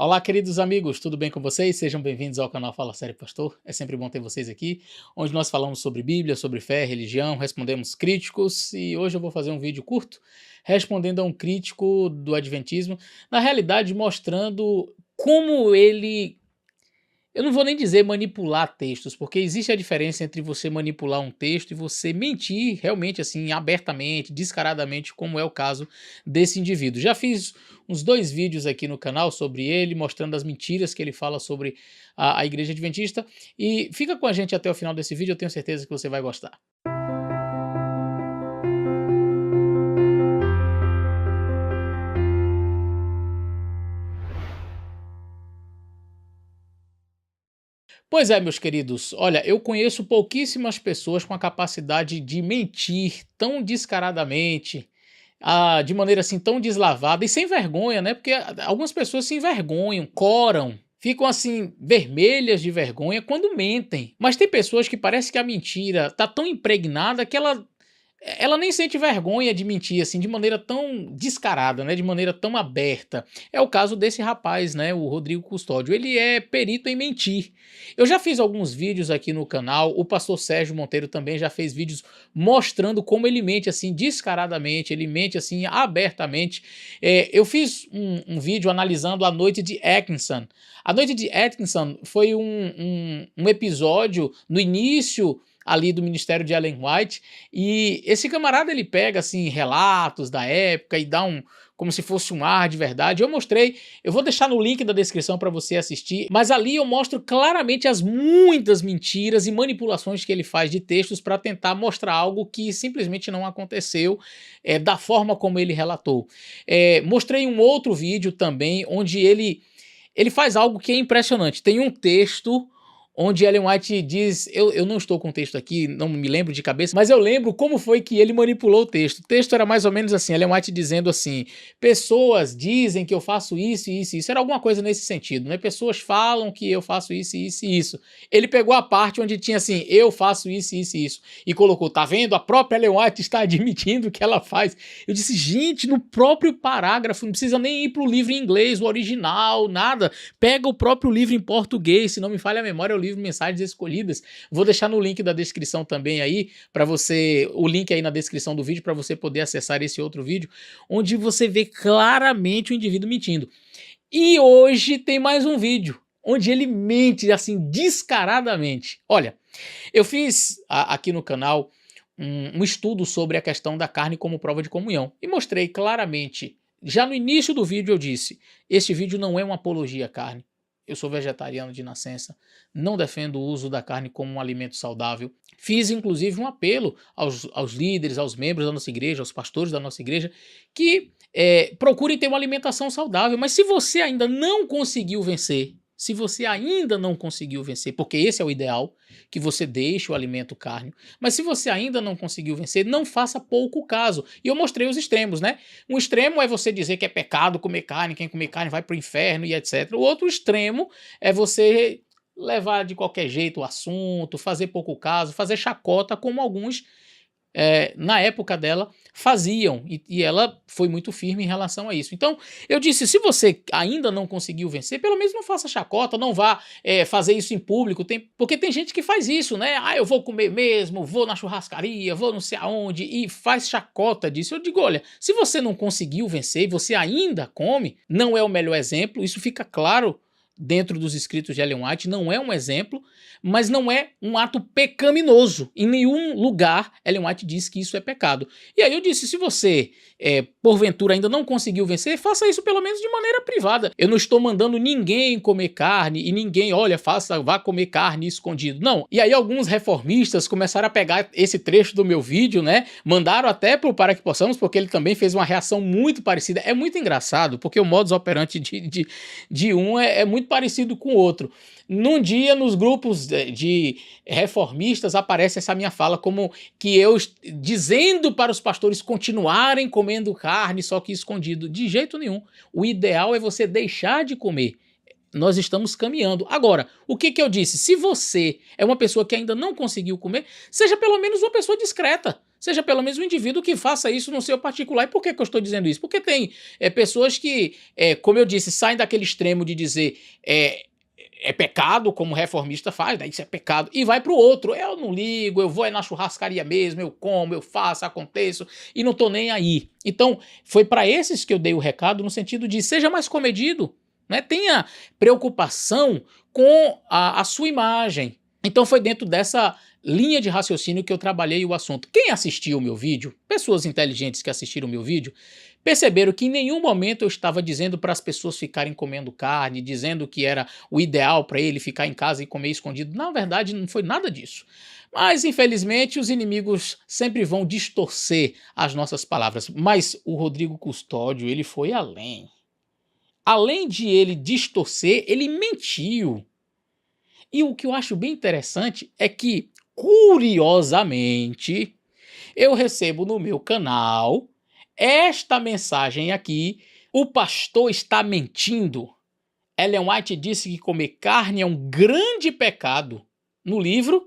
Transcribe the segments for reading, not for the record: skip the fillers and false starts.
Olá, queridos amigos, tudo bem com vocês? Sejam bem-vindos ao canal Fala Sério Pastor. É sempre bom ter vocês aqui, onde nós falamos sobre Bíblia, sobre fé, religião, respondemos críticos e hoje eu vou fazer um vídeo curto respondendo a um crítico do Adventismo, na realidade mostrando como ele, eu não vou nem dizer manipular textos, porque existe a diferença entre você manipular um texto e você mentir realmente assim, abertamente, descaradamente, como é o caso desse indivíduo. Já fiz uns 2 vídeos aqui no canal sobre ele, mostrando as mentiras que ele fala sobre a Igreja Adventista, e fica com a gente até o final desse vídeo, eu tenho certeza que você vai gostar. Pois é, meus queridos, olha, eu conheço pouquíssimas pessoas com a capacidade de mentir tão descaradamente, de maneira assim tão deslavada e sem vergonha, né? Porque algumas pessoas se envergonham, coram, ficam assim vermelhas de vergonha quando mentem. Mas tem pessoas que parece que a mentira tá tão impregnada que ela nem sente vergonha de mentir assim de maneira tão descarada, né, de maneira tão aberta. É o caso desse rapaz, né, o Rodrigo Custódio. Ele é perito em mentir. Eu já fiz alguns vídeos aqui no canal, o pastor Sérgio Monteiro também já fez vídeos mostrando como ele mente assim descaradamente, ele mente assim abertamente. Eu fiz um vídeo analisando a noite de Atkinson. A noite de Atkinson foi um episódio no início ali do ministério de Ellen White, e esse camarada ele pega assim relatos da época e dá como se fosse um ar de verdade. Eu mostrei, eu vou deixar no link da descrição para você assistir, mas ali eu mostro claramente as muitas mentiras e manipulações que ele faz de textos para tentar mostrar algo que simplesmente não aconteceu da forma como ele relatou. Mostrei um outro vídeo também onde ele faz algo que é impressionante. Tem um texto onde Ellen White diz, eu não estou com o texto aqui, não me lembro de cabeça, mas eu lembro como foi que ele manipulou o texto. O texto era mais ou menos assim, Ellen White dizendo assim, pessoas dizem que eu faço isso e isso e isso, era alguma coisa nesse sentido, né? Pessoas falam que eu faço isso e isso e isso. Ele pegou a parte onde tinha assim, eu faço isso e isso e isso, e colocou, tá vendo? A própria Ellen White está admitindo que ela faz. Eu disse, gente, no próprio parágrafo, não precisa nem ir pro livro em inglês, o original, nada. Pega o próprio livro em português, se não me falha a memória, livro Mensagens Escolhidas. Vou deixar no link da descrição também aí, para você, o link aí na descrição do vídeo, para você poder acessar esse outro vídeo, onde você vê claramente o indivíduo mentindo. E hoje tem mais um vídeo, onde ele mente assim descaradamente. Olha, eu fiz aqui no canal um estudo sobre a questão da carne como prova de comunhão, e mostrei claramente, já no início do vídeo eu disse, este vídeo não é uma apologia à carne. Eu sou vegetariano de nascença, não defendo o uso da carne como um alimento saudável. Fiz inclusive um apelo aos líderes, aos membros da nossa igreja, aos pastores da nossa igreja, que procurem ter uma alimentação saudável. Mas se você ainda não conseguiu vencer, porque esse é o ideal, que você deixe o alimento carne, mas se você ainda não conseguiu vencer, não faça pouco caso. E eu mostrei os extremos, né? Um extremo é você dizer que é pecado comer carne, quem comer carne vai para o inferno e etc. O outro extremo é você levar de qualquer jeito o assunto, fazer pouco caso, fazer chacota, como alguns na época dela faziam, e ela foi muito firme em relação a isso. Então eu disse, se você ainda não conseguiu vencer, pelo menos não faça chacota, não vá fazer isso em público, porque tem gente que faz isso, né? Eu vou comer mesmo, vou na churrascaria, vou não sei aonde, e faz chacota disso. Eu digo, olha, se você não conseguiu vencer e você ainda come, não é o melhor exemplo, isso fica claro dentro dos escritos de Ellen White, não é um exemplo, mas não é um ato pecaminoso. Em nenhum lugar Ellen White diz que isso é pecado. E aí eu disse, se você, porventura, ainda não conseguiu vencer, faça isso pelo menos de maneira privada. Eu não estou mandando ninguém comer carne e ninguém, olha, vá comer carne escondido. Não. E aí alguns reformistas começaram a pegar esse trecho do meu vídeo, né? Mandaram até pro Para Que Possamos, porque ele também fez uma reação muito parecida. É muito engraçado, porque o modus operandi de um é muito parecido com o outro. Num dia, nos grupos de reformistas, aparece essa minha fala como que eu dizendo para os pastores continuarem comendo carne, só que escondido. De jeito nenhum. O ideal é você deixar de comer. Nós estamos caminhando. Agora, o que eu disse? Se você é uma pessoa que ainda não conseguiu comer, seja pelo menos uma pessoa discreta. Seja pelo menos um indivíduo que faça isso no seu particular. E por que que eu estou dizendo isso? Porque tem pessoas que, como eu disse, saem daquele extremo de dizer é pecado, como o reformista faz, né? Isso é pecado, e vai pro outro. Eu não ligo, eu vou na churrascaria mesmo, eu como, eu faço, aconteço, e não tô nem aí. Então, foi para esses que eu dei o recado, no sentido de seja mais comedido, né? Tenha preocupação com a sua imagem. Então foi dentro dessa linha de raciocínio que eu trabalhei o assunto. Quem assistiu o meu vídeo, pessoas inteligentes que assistiram o meu vídeo, perceberam que em nenhum momento eu estava dizendo para as pessoas ficarem comendo carne, dizendo que era o ideal para ele ficar em casa e comer escondido. Na verdade, não foi nada disso. Mas, infelizmente, os inimigos sempre vão distorcer as nossas palavras. Mas o Rodrigo Custódio, ele foi além. Além de ele distorcer, ele mentiu. E o que eu acho bem interessante é que, curiosamente, eu recebo no meu canal esta mensagem aqui: o pastor está mentindo. Ellen White disse que comer carne é um grande pecado. No livro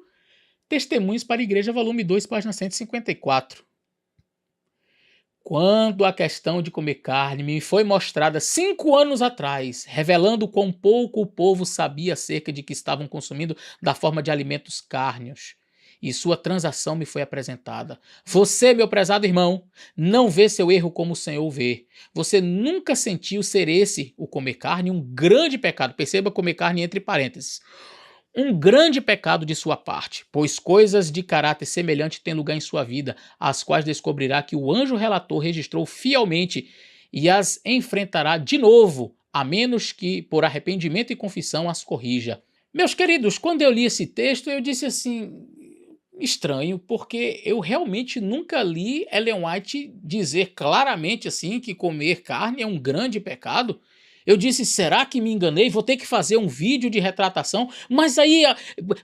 Testemunhos para a Igreja, volume 2, página 154. Quando a questão de comer carne me foi mostrada 5 anos atrás, revelando quão pouco o povo sabia acerca de que estavam consumindo da forma de alimentos cárneos, e sua transação me foi apresentada. Você, meu prezado irmão, não vê seu erro como o Senhor vê. Você nunca sentiu ser esse, o comer carne, um grande pecado. Perceba comer carne entre parênteses. Um grande pecado de sua parte, pois coisas de caráter semelhante têm lugar em sua vida, as quais descobrirá que o anjo relator registrou fielmente e as enfrentará de novo, a menos que, por arrependimento e confissão, as corrija. Meus queridos, quando eu li esse texto, eu disse assim, estranho, porque eu realmente nunca li Ellen White dizer claramente assim que comer carne é um grande pecado. Eu disse, será que me enganei? Vou ter que fazer um vídeo de retratação. Mas aí,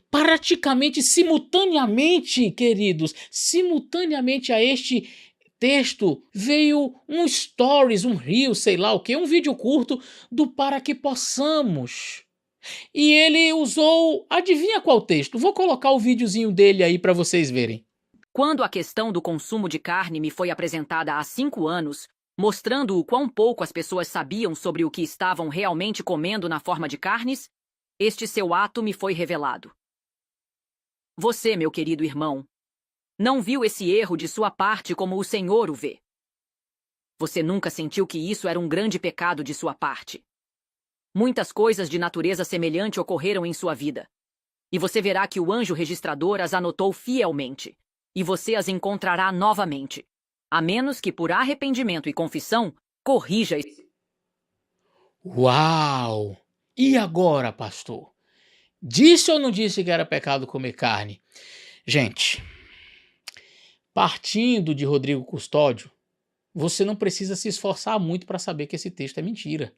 praticamente simultaneamente, queridos, simultaneamente a este texto, veio um stories, um reel, sei lá o que, um vídeo curto do Para Que Possamos. E ele usou, adivinha qual texto? Vou colocar o videozinho dele aí para vocês verem. Quando a questão do consumo de carne me foi apresentada há 5 anos, mostrando o quão pouco as pessoas sabiam sobre o que estavam realmente comendo na forma de carnes, este seu ato me foi revelado. Você, meu querido irmão, não viu esse erro de sua parte como o Senhor o vê. Você nunca sentiu que isso era um grande pecado de sua parte. Muitas coisas de natureza semelhante ocorreram em sua vida, e você verá que o anjo registrador as anotou fielmente, e você as encontrará novamente, a menos que por arrependimento e confissão, corrija esse. Uau! E agora, pastor? Disse ou não disse que era pecado comer carne? Gente, partindo de Rodrigo Custódio, você não precisa se esforçar muito para saber que esse texto é mentira.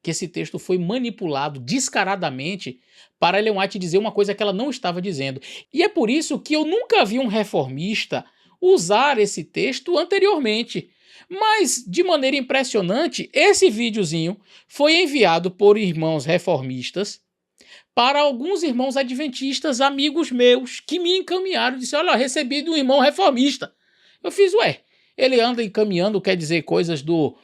Que esse texto foi manipulado descaradamente para Ellen White dizer uma coisa que ela não estava dizendo. E é por isso que eu nunca vi um reformista usar esse texto anteriormente. Mas, de maneira impressionante, esse videozinho foi enviado por irmãos reformistas para alguns irmãos adventistas, amigos meus, que me encaminharam e disseram, olha, recebi de um irmão reformista. Eu fiz, ué, ele anda encaminhando, quer dizer, coisas do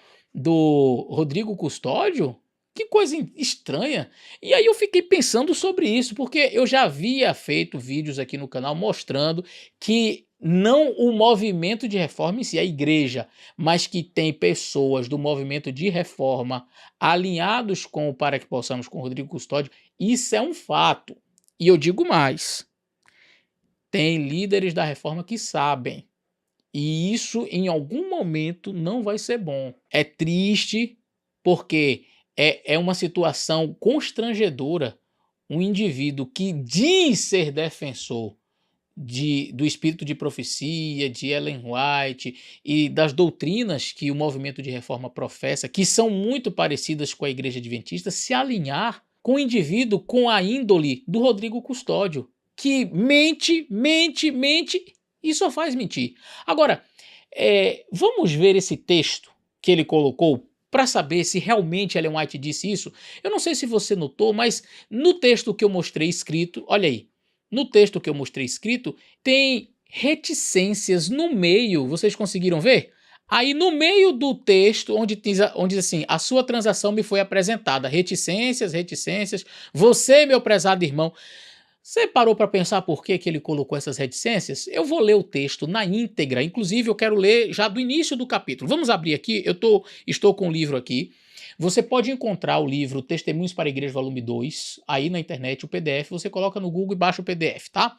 Rodrigo Custódio? Que coisa estranha. E aí eu fiquei pensando sobre isso, porque eu já havia feito vídeos aqui no canal mostrando que não o movimento de reforma em si, a igreja, mas que tem pessoas do movimento de reforma alinhados com o Para Que Possamos com o Rodrigo Custódio, isso é um fato. E eu digo mais, tem líderes da reforma que sabem. E isso, em algum momento, não vai ser bom. É triste, porque é uma situação constrangedora um indivíduo que diz ser defensor do espírito de profecia, de Ellen White e das doutrinas que o movimento de reforma professa, que são muito parecidas com a igreja adventista, se alinhar com o indivíduo com a índole do Rodrigo Custódio, que mente e só faz mentir. Agora, vamos ver esse texto que ele colocou para saber se realmente Ellen White disse isso. Eu não sei se você notou, mas no texto que eu mostrei escrito, olha aí, no texto que eu mostrei escrito, tem reticências no meio, vocês conseguiram ver? Aí no meio do texto, onde diz assim, a sua transação me foi apresentada, reticências, reticências, você, meu prezado irmão, você parou para pensar por que que ele colocou essas reticências? Eu vou ler o texto na íntegra, inclusive eu quero ler já do início do capítulo. Vamos abrir aqui, estou com o livro aqui. Você pode encontrar o livro Testemunhos para a Igreja, volume 2, aí na internet, o PDF, você coloca no Google e baixa o PDF, tá?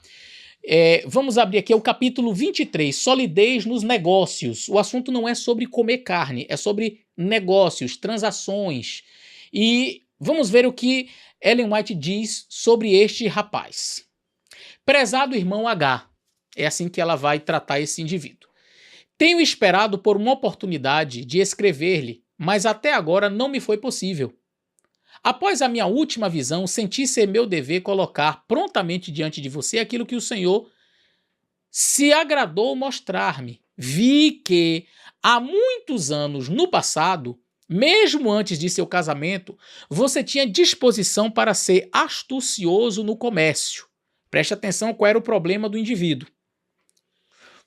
Vamos abrir aqui o capítulo 23, solidez nos negócios. O assunto não é sobre comer carne, é sobre negócios, transações. E vamos ver o que Ellen White diz sobre este rapaz. Prezado irmão H, é assim que ela vai tratar esse indivíduo. Tenho esperado por uma oportunidade de escrever-lhe, mas até agora não me foi possível. Após a minha última visão, senti ser meu dever colocar prontamente diante de você aquilo que o Senhor se agradou mostrar-me. Vi que há muitos anos no passado, mesmo antes de seu casamento, você tinha disposição para ser astucioso no comércio. Preste atenção qual era o problema do indivíduo.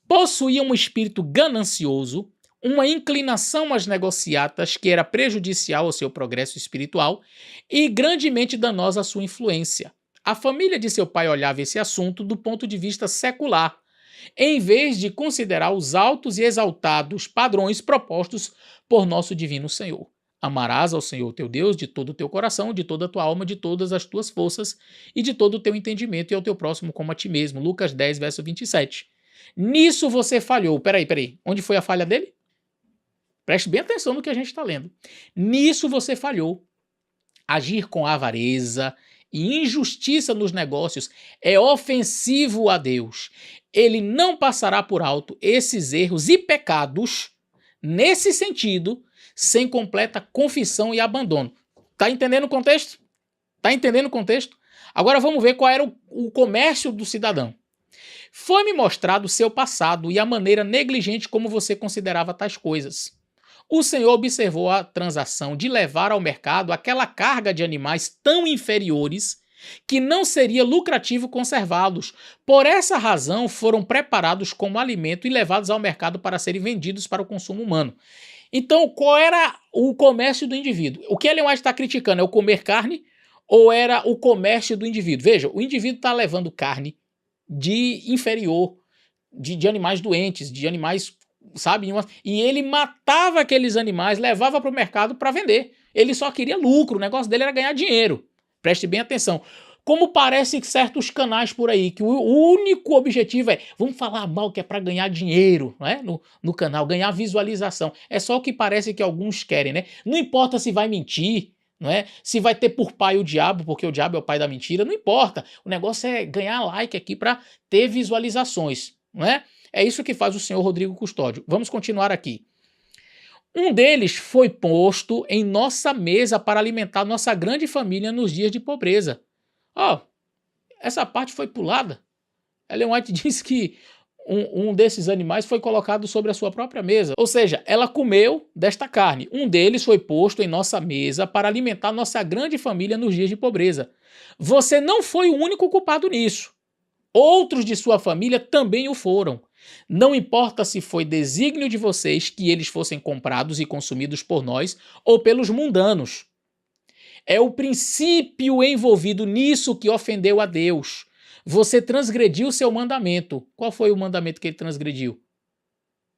Possuía um espírito ganancioso, uma inclinação às negociatas que era prejudicial ao seu progresso espiritual e grandemente danosa à sua influência. A família de seu pai olhava esse assunto do ponto de vista secular, em vez de considerar os altos e exaltados padrões propostos por nosso divino Senhor. Amarás ao Senhor teu Deus de todo o teu coração, de toda a tua alma, de todas as tuas forças e de todo o teu entendimento e ao teu próximo como a ti mesmo. Lucas 10, verso 27. Nisso você falhou. Peraí. Onde foi a falha dele? Preste bem atenção no que a gente está lendo. Nisso você falhou. Agir com avareza e injustiça nos negócios é ofensivo a Deus. Ele não passará por alto esses erros e pecados, nesse sentido, sem completa confissão e abandono. Tá entendendo o contexto? Tá entendendo o contexto? Agora vamos ver qual era o comércio do cidadão. Foi-me mostrado o seu passado e a maneira negligente como você considerava tais coisas. O Senhor observou a transação de levar ao mercado aquela carga de animais tão inferiores que não seria lucrativo conservá-los. Por essa razão, foram preparados como alimento e levados ao mercado para serem vendidos para o consumo humano. Então, qual era o comércio do indivíduo? O que Ellen White está criticando é o comer carne ou era o comércio do indivíduo? Veja, o indivíduo está levando carne de inferior, de animais doentes, de animais, sabe? E ele matava aqueles animais, levava para o mercado para vender. Ele só queria lucro, o negócio dele era ganhar dinheiro. Preste bem atenção. Como parece certos canais por aí, que o único objetivo é, vamos falar mal que é para ganhar dinheiro, né? No canal, ganhar visualização. É só o que parece que alguns querem, né? Não importa se vai mentir, não é? Se vai ter por pai o diabo, porque o diabo é o pai da mentira, não importa. O negócio é ganhar like aqui para ter visualizações, não é? É isso que faz o senhor Rodrigo Custódio. Vamos continuar aqui. Um deles foi posto em nossa mesa para alimentar nossa grande família nos dias de pobreza. Essa parte foi pulada. Ellen White diz que um desses animais foi colocado sobre a sua própria mesa. Ou seja, ela comeu desta carne. Um deles foi posto em nossa mesa para alimentar nossa grande família nos dias de pobreza. Você não foi o único culpado nisso. Outros de sua família também o foram. Não importa se foi desígnio de vocês que eles fossem comprados e consumidos por nós ou pelos mundanos. É o princípio envolvido nisso que ofendeu a Deus. Você transgrediu seu mandamento. Qual foi o mandamento que ele transgrediu?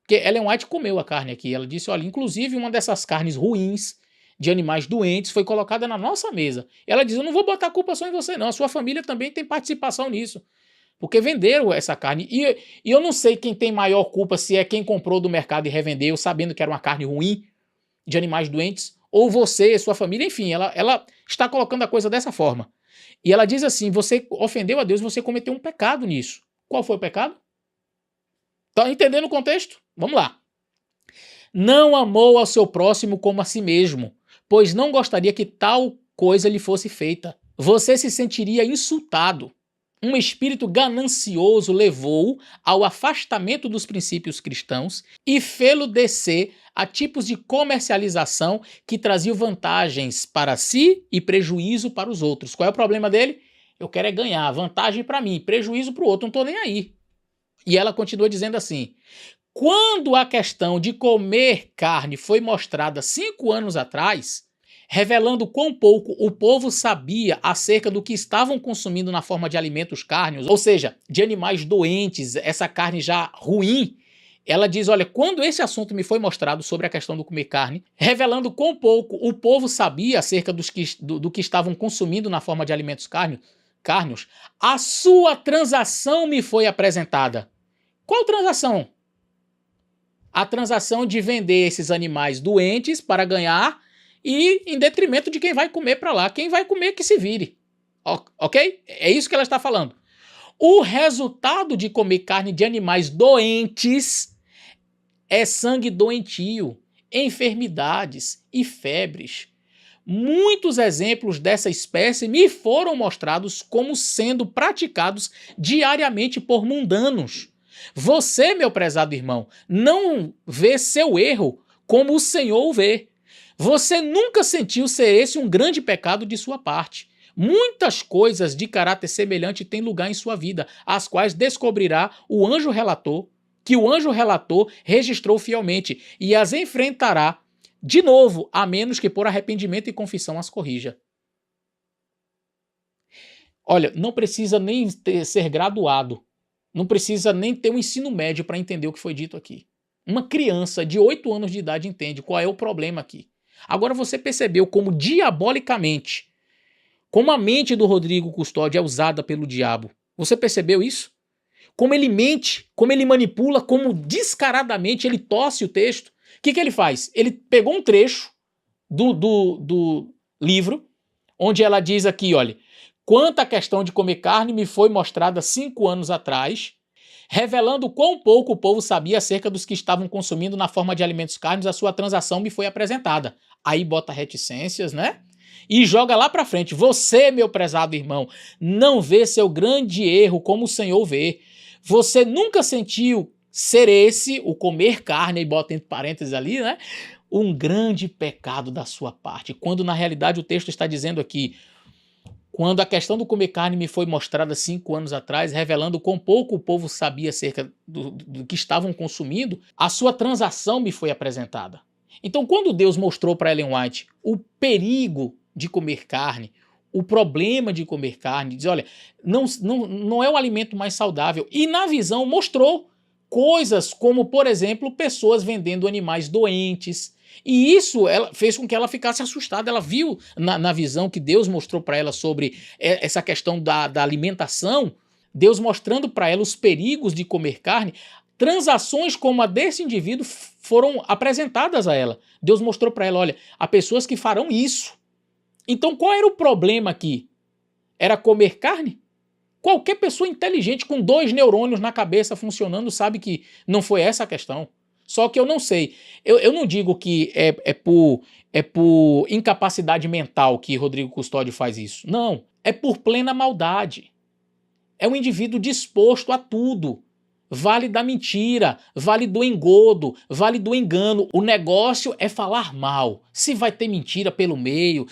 Porque Ellen White comeu a carne aqui. Ela disse, olha, inclusive uma dessas carnes ruins, de animais doentes, foi colocada na nossa mesa. Ela diz, eu não vou botar a culpa só em você não, a sua família também tem participação nisso. Porque venderam essa carne. E eu não sei quem tem maior culpa, se é quem comprou do mercado e revendeu, sabendo que era uma carne ruim, de animais doentes, ou você, sua família, enfim, ela está colocando a coisa dessa forma. E ela diz assim, você ofendeu a Deus, você cometeu um pecado nisso. Qual foi o pecado? Tá entendendo o contexto? Vamos lá. Não amou ao seu próximo como a si mesmo, pois não gostaria que tal coisa lhe fosse feita. Você se sentiria insultado. Um espírito ganancioso levou-o ao afastamento dos princípios cristãos e fê-lo descer a tipos de comercialização que traziam vantagens para si e prejuízo para os outros. Qual é o problema dele? Eu quero é ganhar vantagem para mim, prejuízo para o outro, não estou nem aí. E ela continua dizendo assim: quando a questão de comer carne foi mostrada 5 anos atrás, revelando quão pouco o povo sabia acerca do que estavam consumindo na forma de alimentos cárneos, ou seja, de animais doentes, essa carne já ruim, ela diz, olha, quando esse assunto me foi mostrado sobre a questão do comer carne, revelando quão pouco o povo sabia acerca do que estavam consumindo na forma de alimentos cárneos, a sua transação me foi apresentada. Qual transação? A transação de vender esses animais doentes para ganhar e em detrimento de quem vai comer para lá. Quem vai comer que se vire. Ok? É isso que ela está falando. O resultado de comer carne de animais doentes é sangue doentio, enfermidades e febres. Muitos exemplos dessa espécie me foram mostrados como sendo praticados diariamente por mundanos. Você, meu prezado irmão, não vê seu erro como o Senhor o vê. Você nunca sentiu ser esse um grande pecado de sua parte. Muitas coisas de caráter semelhante têm lugar em sua vida, as quais descobrirá o anjo relator, que o anjo relator registrou fielmente, e as enfrentará de novo, a menos que por arrependimento e confissão as corrija. Olha, não precisa nem ser graduado. Não precisa nem ter um ensino médio para entender o que foi dito aqui. Uma criança de 8 anos de idade entende qual é o problema aqui. Agora você percebeu como diabolicamente, como a mente do Rodrigo Custódio é usada pelo diabo. Você percebeu isso? Como ele mente, como ele manipula, como descaradamente ele torce o texto. O que ele faz? Ele pegou um trecho do livro, onde ela diz aqui, olha, quanto à questão de comer carne me foi mostrada 5 anos atrás, revelando quão pouco o povo sabia acerca dos que estavam consumindo na forma de alimentos carnes, a sua transação me foi apresentada. Aí bota reticências, né? E joga lá pra frente. Você, meu prezado irmão, não vê seu grande erro como o Senhor vê. Você nunca sentiu ser esse, o comer carne, e bota entre parênteses ali, né? Um grande pecado da sua parte. Quando na realidade o texto está dizendo aqui, quando a questão do comer carne me foi mostrada 5 anos atrás, revelando quão pouco o povo sabia acerca do que estavam consumindo, a sua transação me foi apresentada. Então, quando Deus mostrou para Ellen White o perigo de comer carne, o problema de comer carne, diz, olha, não é o alimento mais saudável. E na visão mostrou coisas como, por exemplo, pessoas vendendo animais doentes. E isso fez com que ela ficasse assustada. Ela viu na visão que Deus mostrou para ela sobre essa questão da alimentação, Deus mostrando para ela os perigos de comer carne. Transações como a desse indivíduo foram apresentadas a ela. Deus mostrou para ela, olha, há pessoas que farão isso. Então qual era o problema aqui? Era comer carne? Qualquer pessoa inteligente com 2 neurônios na cabeça funcionando sabe que não foi essa a questão. Só que eu não sei. Eu não digo que é por incapacidade mental que Rodrigo Custódio faz isso. Não. É por plena maldade. É um indivíduo disposto a tudo. Vale da mentira, vale do engodo, vale do engano. O negócio é falar mal. Se vai ter mentira pelo meio,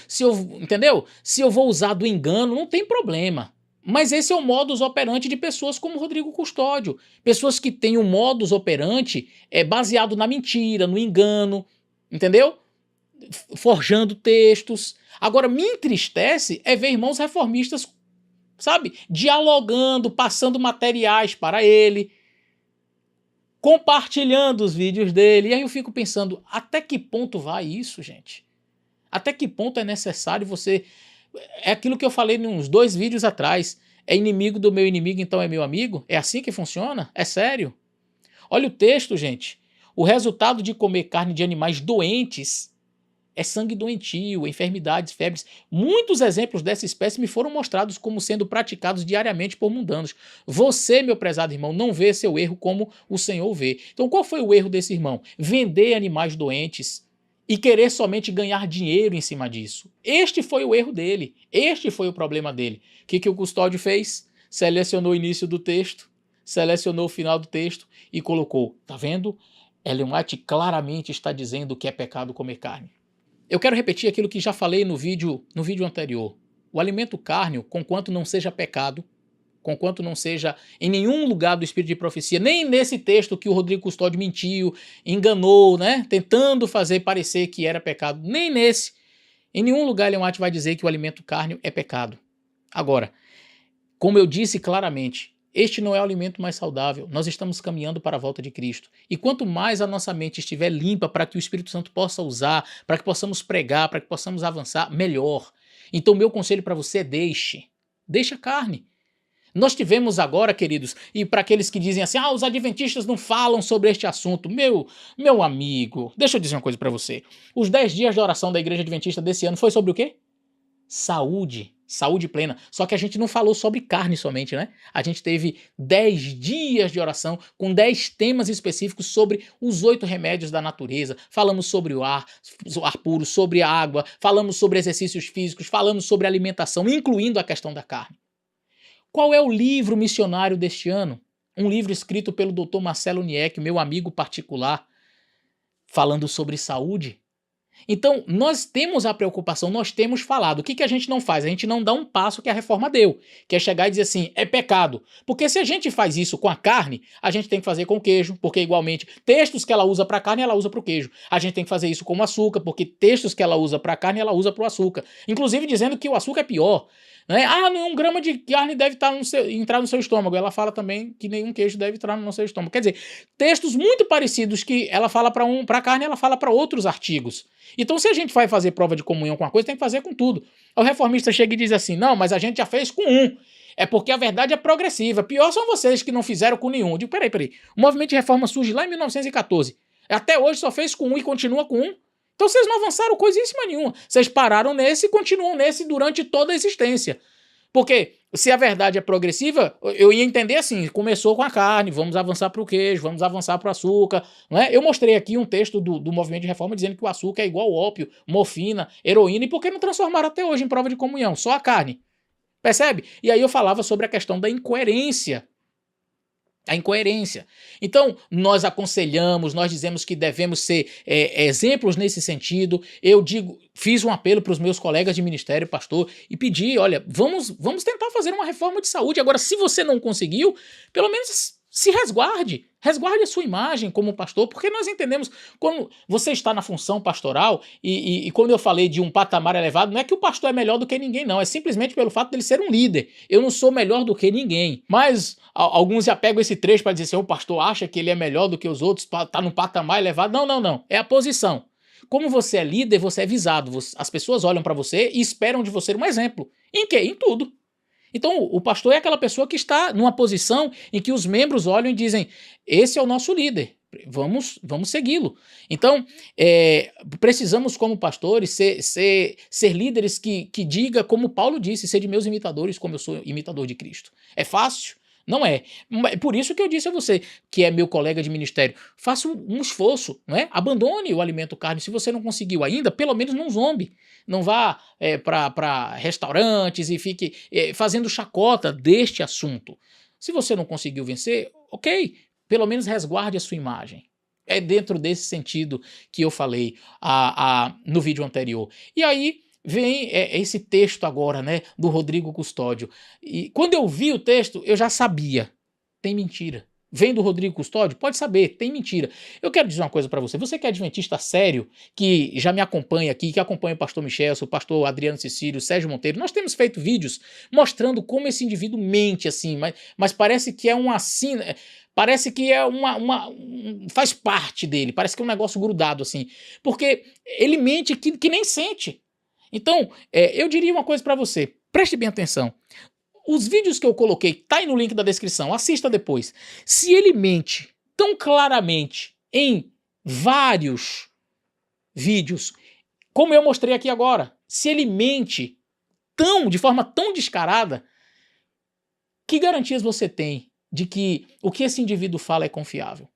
entendeu? Se eu vou usar do engano, não tem problema. Mas esse é o modus operandi de pessoas como Rodrigo Custódio. Pessoas que têm um modus operandi baseado na mentira, no engano, entendeu? Forjando textos. Agora, me entristece ver irmãos reformistas, sabe? Dialogando, passando materiais para ele, compartilhando os vídeos dele. E aí eu fico pensando, até que ponto vai isso, gente? Até que ponto é necessário você... É aquilo que eu falei uns 2 vídeos atrás. É inimigo do meu inimigo, então é meu amigo? É assim que funciona? É sério? Olha o texto, gente. O resultado de comer carne de animais doentes é sangue doentio, enfermidades, febres. Muitos exemplos dessa espécie me foram mostrados como sendo praticados diariamente por mundanos. Você, meu prezado irmão, não vê seu erro como o Senhor vê. Então qual foi o erro desse irmão? Vender animais doentes e querer somente ganhar dinheiro em cima disso. Este foi o erro dele. Este foi o problema dele. O que o Custódio fez? Selecionou o início do texto, selecionou o final do texto e colocou. Tá vendo? Ellen White claramente está dizendo que é pecado comer carne. Eu quero repetir aquilo que já falei no vídeo anterior. O alimento cárneo, conquanto não seja pecado, conquanto não seja em nenhum lugar do espírito de profecia, nem nesse texto que o Rodrigo Custódio mentiu, enganou, né, tentando fazer parecer que era pecado, nem nesse, em nenhum lugar Ellen White vai dizer que o alimento carne é pecado. Agora, como eu disse claramente, este não é o alimento mais saudável. Nós estamos caminhando para a volta de Cristo. E quanto mais a nossa mente estiver limpa para que o Espírito Santo possa usar, para que possamos pregar, para que possamos avançar, melhor. Então, meu conselho para você é deixa a carne. Nós tivemos agora, queridos, e para aqueles que dizem assim, os adventistas não falam sobre este assunto. Meu amigo, deixa eu dizer uma coisa para você. Os 10 dias de oração da Igreja Adventista desse ano foi sobre o quê? Saúde plena. Só que a gente não falou sobre carne somente, né? A gente teve 10 dias de oração com 10 temas específicos sobre os 8 remédios da natureza. Falamos sobre o ar puro, sobre a água, falamos sobre exercícios físicos, falamos sobre alimentação, incluindo a questão da carne. Qual é o livro missionário deste ano? Um livro escrito pelo Dr. Marcelo Niek, meu amigo particular, falando sobre saúde. Então, nós temos a preocupação, nós temos falado. O que a gente não faz? A gente não dá um passo que a reforma deu, que é chegar e dizer assim, é pecado. Porque se a gente faz isso com a carne, a gente tem que fazer com o queijo, porque igualmente textos que ela usa para carne, ela usa para o queijo. A gente tem que fazer isso com o açúcar, porque textos que ela usa para carne, ela usa para o açúcar. Inclusive dizendo que o açúcar é pior. Né? Nenhum grama de carne deve entrar no seu estômago. Ela fala também que nenhum queijo deve entrar no seu estômago. Quer dizer, textos muito parecidos que ela fala para carne, ela fala para outros artigos. Então, se a gente vai fazer prova de comunhão com uma coisa, tem que fazer com tudo. O reformista chega e diz assim, não, mas a gente já fez com um. É porque a verdade é progressiva. Pior são vocês que não fizeram com nenhum. Eu digo, peraí. O movimento de reforma surge lá em 1914. Até hoje só fez com um e continua com um. Então vocês não avançaram coisíssima nenhuma. Vocês pararam nesse e continuam nesse durante toda a existência. Porque se a verdade é progressiva, eu ia entender assim, começou com a carne, vamos avançar para o queijo, vamos avançar para o açúcar. Não é? Eu mostrei aqui um texto do movimento de reforma dizendo que o açúcar é igual ao ópio, morfina, heroína, e por que não transformaram até hoje em prova de comunhão? Só a carne. Percebe? E aí eu falava sobre a questão da incoerência. A incoerência. Então, nós aconselhamos, nós dizemos que devemos ser exemplos nesse sentido. Eu fiz um apelo para os meus colegas de ministério, pastor, e pedi, olha, vamos tentar fazer uma reforma de saúde. Agora, se você não conseguiu, pelo menos se resguarde. Resguarde a sua imagem como pastor, porque nós entendemos, quando você está na função pastoral, e quando eu falei de um patamar elevado, não é que o pastor é melhor do que ninguém, não. É simplesmente pelo fato dele ser um líder. Eu não sou melhor do que ninguém. Mas alguns já pegam esse trecho para dizer assim, o pastor acha que ele é melhor do que os outros, está num patamar elevado. Não. É a posição. Como você é líder, você é visado. As pessoas olham para você e esperam de você um exemplo. Em quê? Em tudo. Então, o pastor é aquela pessoa que está numa posição em que os membros olham e dizem, esse é o nosso líder, vamos segui-lo. Então, precisamos como pastores ser líderes que diga, como Paulo disse, ser de meus imitadores como eu sou imitador de Cristo. É fácil? Não é. Por isso que eu disse a você, que é meu colega de ministério, faça um esforço, não é? Abandone o alimento carne. Se você não conseguiu ainda, pelo menos não zombe. Não vá para restaurantes e fique fazendo chacota deste assunto. Se você não conseguiu vencer, ok, pelo menos resguarde a sua imagem. É dentro desse sentido que eu falei no vídeo anterior. E aí vem esse texto agora, né, do Rodrigo Custódio. E quando eu vi o texto, eu já sabia. Tem mentira. Vem do Rodrigo Custódio? Pode saber, tem mentira. Eu quero dizer uma coisa para você. Você que é adventista sério, que já me acompanha aqui, que acompanha o pastor Michel, o pastor Adriano Cecílio, o Sérgio Monteiro, nós temos feito vídeos mostrando como esse indivíduo mente assim, mas parece que é um assim... Parece que é faz parte dele, parece que é um negócio grudado assim. Porque ele mente que nem sente. Então, eu diria uma coisa para você, preste bem atenção. Os vídeos que eu coloquei, tá aí no link da descrição, assista depois. Se ele mente tão claramente em vários vídeos, como eu mostrei aqui agora, se ele mente de forma tão descarada, que garantias você tem de que o que esse indivíduo fala é confiável?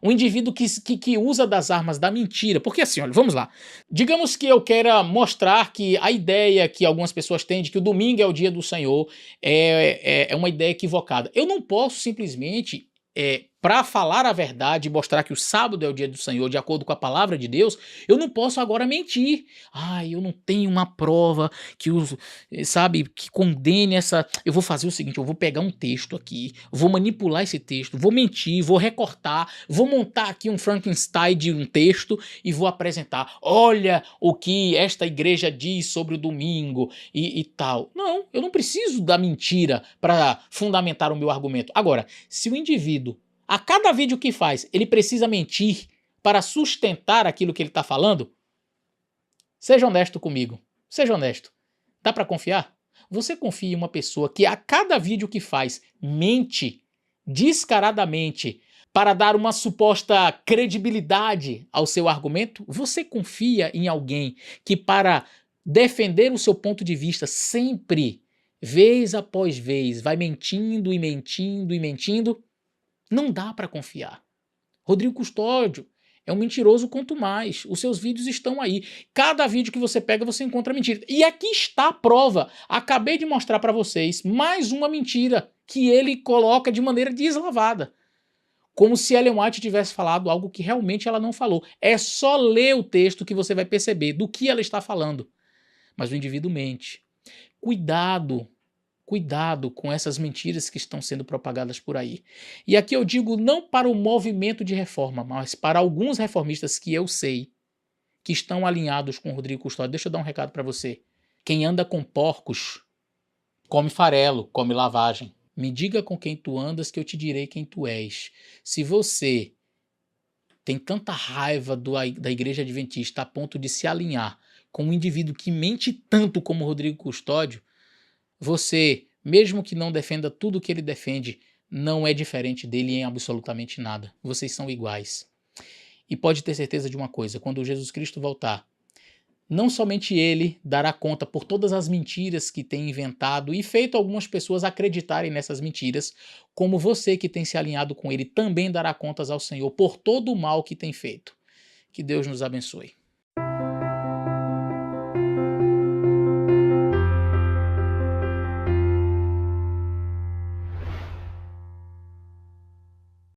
Um indivíduo que usa das armas da mentira. Porque assim, olha, vamos lá. Digamos que eu queira mostrar que a ideia que algumas pessoas têm de que o domingo é o dia do Senhor é uma ideia equivocada. Eu não posso simplesmente para falar a verdade e mostrar que o sábado é o dia do Senhor, de acordo com a palavra de Deus, eu não posso agora mentir. Eu não tenho uma prova que sabe, que condene essa. Eu vou fazer o seguinte, eu vou pegar um texto aqui, vou manipular esse texto, vou mentir, vou recortar, vou montar aqui um Frankenstein de um texto e vou apresentar. Olha o que esta igreja diz sobre o domingo e tal. Não, eu não preciso da mentira para fundamentar o meu argumento. Agora, se o indivíduo a cada vídeo que faz, ele precisa mentir para sustentar aquilo que ele está falando? Seja honesto comigo. Seja honesto. Dá para confiar? Você confia em uma pessoa que a cada vídeo que faz mente descaradamente para dar uma suposta credibilidade ao seu argumento? Você confia em alguém que, para defender o seu ponto de vista, sempre, vez após vez, vai mentindo e mentindo e mentindo? Não dá para confiar. Rodrigo Custódio é um mentiroso quanto mais. Os seus vídeos estão aí. Cada vídeo que você pega, você encontra mentira. E aqui está a prova. Acabei de mostrar para vocês mais uma mentira que ele coloca de maneira deslavada. Como se Ellen White tivesse falado algo que realmente ela não falou. É só ler o texto que você vai perceber do que ela está falando. Mas o indivíduo mente. Cuidado. Cuidado com essas mentiras que estão sendo propagadas por aí. E aqui eu digo não para o movimento de reforma, mas para alguns reformistas que eu sei que estão alinhados com o Rodrigo Custódio. Deixa eu dar um recado para você. Quem anda com porcos come farelo, come lavagem. Me diga com quem tu andas que eu te direi quem tu és. Se você tem tanta raiva da igreja adventista a ponto de se alinhar com um indivíduo que mente tanto como o Rodrigo Custódio, você, mesmo que não defenda tudo o que ele defende, não é diferente dele em absolutamente nada. Vocês são iguais. E pode ter certeza de uma coisa, quando Jesus Cristo voltar, não somente ele dará conta por todas as mentiras que tem inventado e feito algumas pessoas acreditarem nessas mentiras, como você que tem se alinhado com ele também dará contas ao Senhor por todo o mal que tem feito. Que Deus nos abençoe.